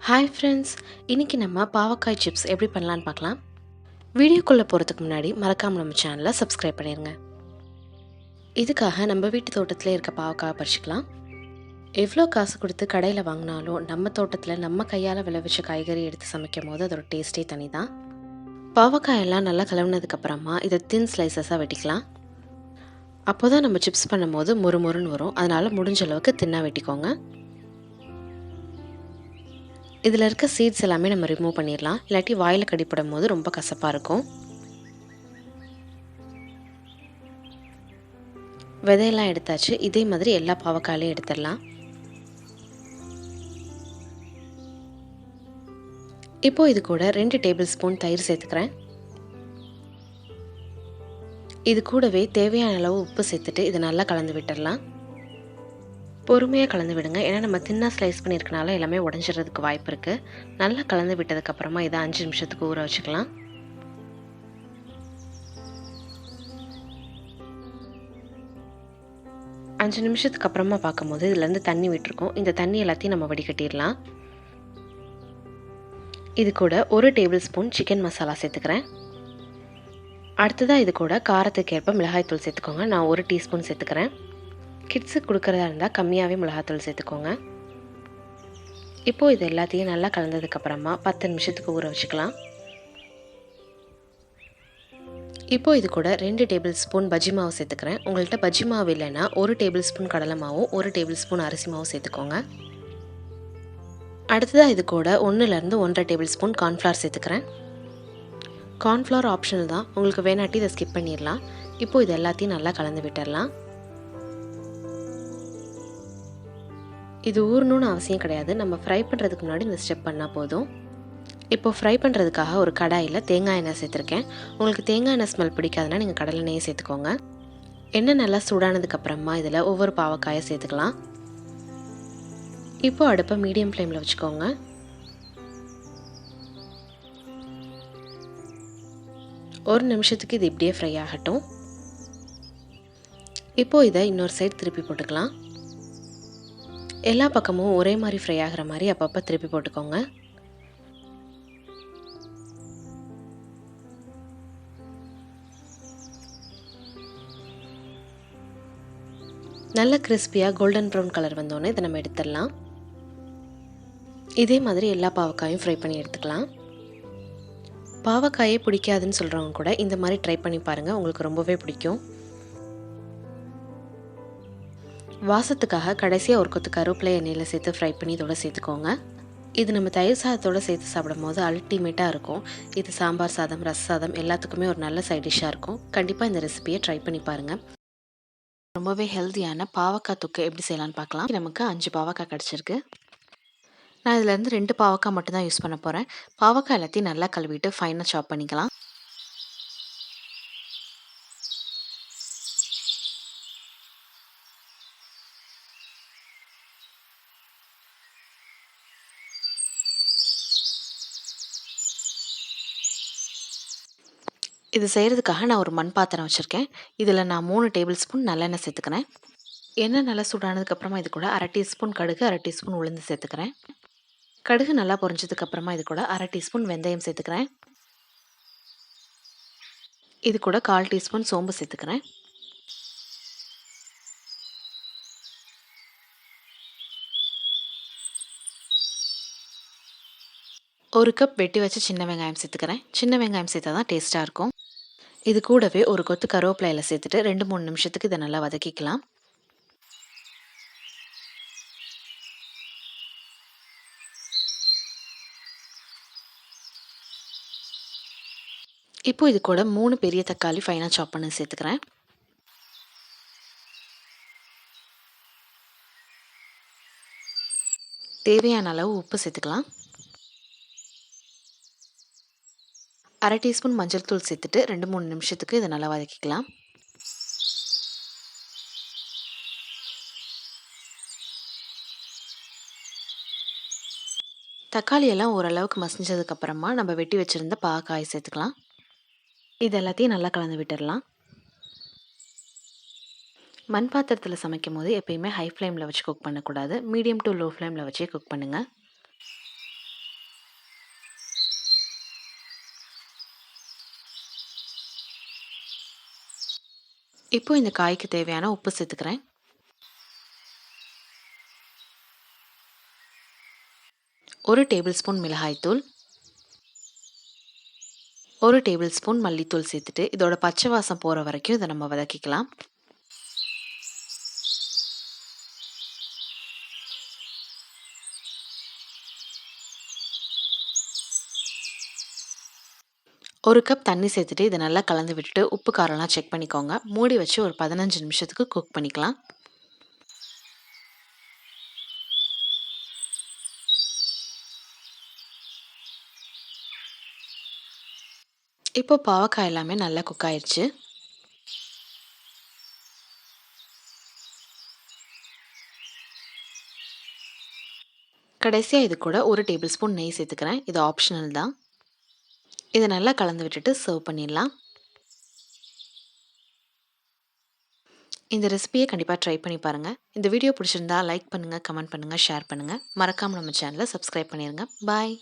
Hi friends, இன்றைக்கி நம்ம பாவக்காய் சிப்ஸ் எப்படி பண்ணலான்னு பார்க்கலாம். வீடியோக்குள்ளே போகிறதுக்கு முன்னாடி மறக்காமல் நம்ம சேனலை சப்ஸ்கிரைப் பண்ணிடுங்க. இதுக்காக நம்ம வீட்டு தோட்டத்தில் இருக்க பாவக்காய் பறிச்சுக்கலாம். எவ்வளோ காசு கொடுத்து கடையில் வாங்கினாலும் நம்ம தோட்டத்தில் நம்ம கையால் விளைவிச்ச காய்கறி எடுத்து சமைக்கும் போது அதோட டேஸ்ட்டே தனி தான். பாவக்காயெல்லாம் நல்லா கலவுனதுக்கப்புறமா இதை தின் ஸ்லைசஸாக வெட்டிக்கலாம். அப்போ தான் நம்ம சிப்ஸ் பண்ணும்போது மொறுன்னு வரும். அதனால் முடிஞ்ச அளவுக்கு தின்னாக வெட்டிக்கோங்க. இதில் இருக்க சீட்ஸ் எல்லாமே நம்ம ரிமூவ் பண்ணிடலாம், இல்லாட்டி வாயில் கடிப்படும் போது ரொம்ப கசப்பாக இருக்கும். விதையெல்லாம் எடுத்தாச்சு. இதே மாதிரி எல்லா பாவக்காயிலையும் எடுத்துடலாம். இப்போது இது கூட 2 டேபிள் ஸ்பூன் தயிர் சேர்த்துக்கிறேன். இது கூடவே தேவையான அளவு உப்பு சேர்த்துட்டு இதை நல்லா கலந்து விட்டுடலாம். பொறுமையாக கலந்து விடுங்க, ஏன்னா நம்ம தின்னா ஸ்லைஸ் பண்ணியிருக்கனால எல்லாமே உடஞ்சிறதுக்கு வாய்ப்பு இருக்குது. நல்லா கலந்து விட்டதுக்கப்புறமா இதை 5 நிமிஷத்துக்கு ஊற வச்சுக்கலாம். அஞ்சு நிமிஷத்துக்கு அப்புறமா பார்க்கும்போது இதுலேருந்து தண்ணி விட்டுருக்கோம். இந்த தண்ணி எல்லாத்தையும் நம்ம வடிகட்டிடலாம். இது கூட 1 டேபிள் ஸ்பூன் சிக்கன் மசாலா சேர்த்துக்கிறேன். அடுத்ததாக இது கூட காரத்துக்கு ஏற்ப மிளகாய்த்தூள் சேர்த்துக்கோங்க. நான் 1 டீஸ்பூன் சேர்த்துக்கிறேன். கிட்ஸுக்கு கொடுக்குறதா இருந்தால் கம்மியாகவே மிளகாத்தூள் சேர்த்துக்கோங்க. இப்போது இது எல்லாத்தையும் நல்லா கலந்ததுக்கப்புறமா 10 நிமிஷத்துக்கு ஊற வச்சுக்கலாம். இப்போது இது கூட 2 டேபிள் ஸ்பூன் பஜ்ஜி மாவு சேர்த்துக்கிறேன். உங்கள்கிட்ட பஜ்ஜி மாவு இல்லைன்னா 1 டேபிள் ஸ்பூன் கடலை மாவும் 1 டேபிள் ஸ்பூன் அரிசி மாவும் சேர்த்துக்கோங்க. அடுத்ததாக இது கூட 1லேருந்து 1.5 டேபிள் ஸ்பூன் கார்ன்ஃப்ளவர் சேர்த்துக்கிறேன். கார்ன்ஃப்ளவர் ஆப்ஷனல் தான், உங்களுக்கு வேணாட்டி இதை ஸ்கிப் பண்ணிடலாம். இப்போது இது எல்லாத்தையும் நல்லா கலந்து விட்டுடலாம். இது ஊறணும்னு அவசியம் கிடையாது, நம்ம ஃப்ரை பண்ணுறதுக்கு முன்னாடி இந்த ஸ்டெப் பண்ணால் போதும். இப்போது ஃப்ரை பண்ணுறதுக்காக ஒரு கடாயில் தேங்காய் எண்ணெய் சேர்த்துருக்கேன். உங்களுக்கு தேங்காய் எண்ணெய் ஸ்மெல் பிடிக்காதுன்னா நீங்கள் கடலை எண்ணெயை சேர்த்துக்கோங்க. எண்ணெய் நல்லா சூடானதுக்கப்புறமா இதில் ஒவ்வொரு பாவக்காயை சேர்த்துக்கலாம். இப்போது அடுப்பை மீடியம் ஃப்ளேமில் வச்சுக்கோங்க. ஒரு நிமிஷத்துக்கு இது இப்படியே ஃப்ரை ஆகட்டும். இப்போது இதை இன்னொரு சைடு திருப்பி போட்டுக்கலாம். எல்லா பக்கமும் ஒரே மாதிரி ஃப்ரை ஆகிற மாதிரி அப்பப்போ திருப்பி போட்டுக்கோங்க. நல்ல கிறிஸ்பியாக கோல்டன் ப்ரௌன் கலர் வந்தோடனே இதை நம்ம எடுத்துடலாம். இதே மாதிரி எல்லா பாவக்காயும் ஃப்ரை பண்ணி எடுத்துக்கலாம். பாவக்காயே பிடிக்காதுன்னு சொல்கிறவங்க கூட இந்த மாதிரி ட்ரை பண்ணி பாருங்கள், உங்களுக்கு ரொம்பவே பிடிக்கும். வாசத்துக்காக கடைசியாக ஒரு கொத்து கருவேப்பிலை எண்ணெயில் சேர்த்து ஃப்ரை பண்ணி இதோட சேர்த்துக்கோங்க. இது நம்ம தயிர் சாதத்தோடு சேர்த்து சாப்பிடும் போது அல்டிமேட்டாக இருக்கும். இது சாம்பார் சாதம், ரச சாதம் எல்லாத்துக்குமே ஒரு நல்ல சைட் டிஷ்ஷாக இருக்கும். கண்டிப்பாக இந்த ரெசிபியை ட்ரை பண்ணி பாருங்கள். ரொம்பவே ஹெல்த்தியான பாவக்காய் தொக்கு எப்படி செய்யலான்னு பார்க்கலாம். நமக்கு 5 பாவக்காய் கிடச்சிருக்கு. நான் இதிலேருந்து 2 பாவக்காய் மட்டும்தான் யூஸ் பண்ண போகிறேன். பாவக்காய் எல்லாத்தையும் நல்லா கழுவிட்டு ஃபைனாக சாப் பண்ணிக்கலாம். இது செய்கிறதுக்காக நான் ஒரு மண் பாத்திரம் வச்சுருக்கேன். இதில் நான் 3 டேபிள் ஸ்பூன் நல்லெண்ணெய் சேர்த்துக்கிறேன். எண்ணெய் நல்லா சூடானதுக்கப்புறமா இது கூட 1/2 டீஸ்பூன் கடுகு, 1/2 டீஸ்பூன் உளுந்து சேர்த்துக்கிறேன். கடுகு நல்லா பொரிஞ்சதுக்கப்புறமா இது கூட 1/2 டீஸ்பூன் வெந்தயம் சேர்த்துக்கிறேன். இது கூட 1/4 டீஸ்பூன் சோம்பு சேர்த்துக்கிறேன். ஒரு கப் வெட்டி வச்சு சின்ன வெங்காயம் சேர்த்துக்கிறேன். சின்ன வெங்காயம் சேர்த்தா தான் டேஸ்ட்டாக இருக்கும். இது கூடவே ஒரு கொத்து கருவேப்பிலையில் சேர்த்துட்டு 2-3 நிமிஷத்துக்கு இதை நல்லா வதக்கிக்கலாம். இப்போ இது கூட 3 பெரிய தக்காளி ஃபைனாக சாப் பண்ணி சேர்த்துக்கிறேன். தேவையான அளவு உப்பு சேர்த்துக்கலாம். 1/2 டீஸ்பூன் மஞ்சள் தூள் சேர்த்துட்டு 2-3 நிமிஷத்துக்கு இதை நல்லா வதக்கிக்கலாம். தக்காளி எல்லாம் ஓரளவுக்கு மசிஞ்சதுக்கப்புறமா நம்ம வெட்டி வச்சுருந்த பாவக்காய் சேர்த்துக்கலாம். இது எல்லாத்தையும் நல்லா கலந்து விட்டுடலாம். மண் பாத்திரத்தில் சமைக்கும் போது எப்பயுமே ஹை ஃப்ளேமில் வச்சு குக் பண்ணக்கூடாது, மீடியம் டு லோ ஃப்ளேமில் வச்சே குக் பண்ணுங்கள். இப்போ இந்த காய்க்கு தேவையான உப்பு சேர்த்துக்கிறேன். 1 டேபிள் ஸ்பூன் மிளகாய்த்தூள், 1 டேபிள் ஸ்பூன் மல்லித்தூள் சேர்த்துட்டு இதோட பச்சை வாசம் போகிற வரைக்கும் இதை நம்ம வதக்கிக்கலாம். ஒரு கப் தண்ணி சேர்த்துட்டு இதை நல்லா கலந்து விட்டுட்டு உப்பு காரம்லாம் செக் பண்ணிக்கோங்க. மூடி வச்சு ஒரு 15 நிமிஷத்துக்கு குக் பண்ணிக்கலாம். இப்போ பாவக்காய் எல்லாமே நல்லா குக் ஆயிடுச்சு. கடைசியாக இது கூட 1 டேபிள் ஸ்பூன் நெய் சேர்த்துக்கிறேன். இது ஆப்ஷனல் தான். இதை நல்லா கலந்து விட்டுட்டு சர்வ் பண்ணிடலாம். இந்த ரெசிபியை கண்டிப்பாக ட்ரை பண்ணி பாருங்கள். இந்த வீடியோ பிடிச்சிருந்தா லைக் பண்ணுங்கள், கமெண்ட் பண்ணுங்கள், ஷேர் பண்ணுங்கள். மறக்காமல் நம்ம சேனலை சப்ஸ்கிரைப் பண்ணிடுங்க. பாய்.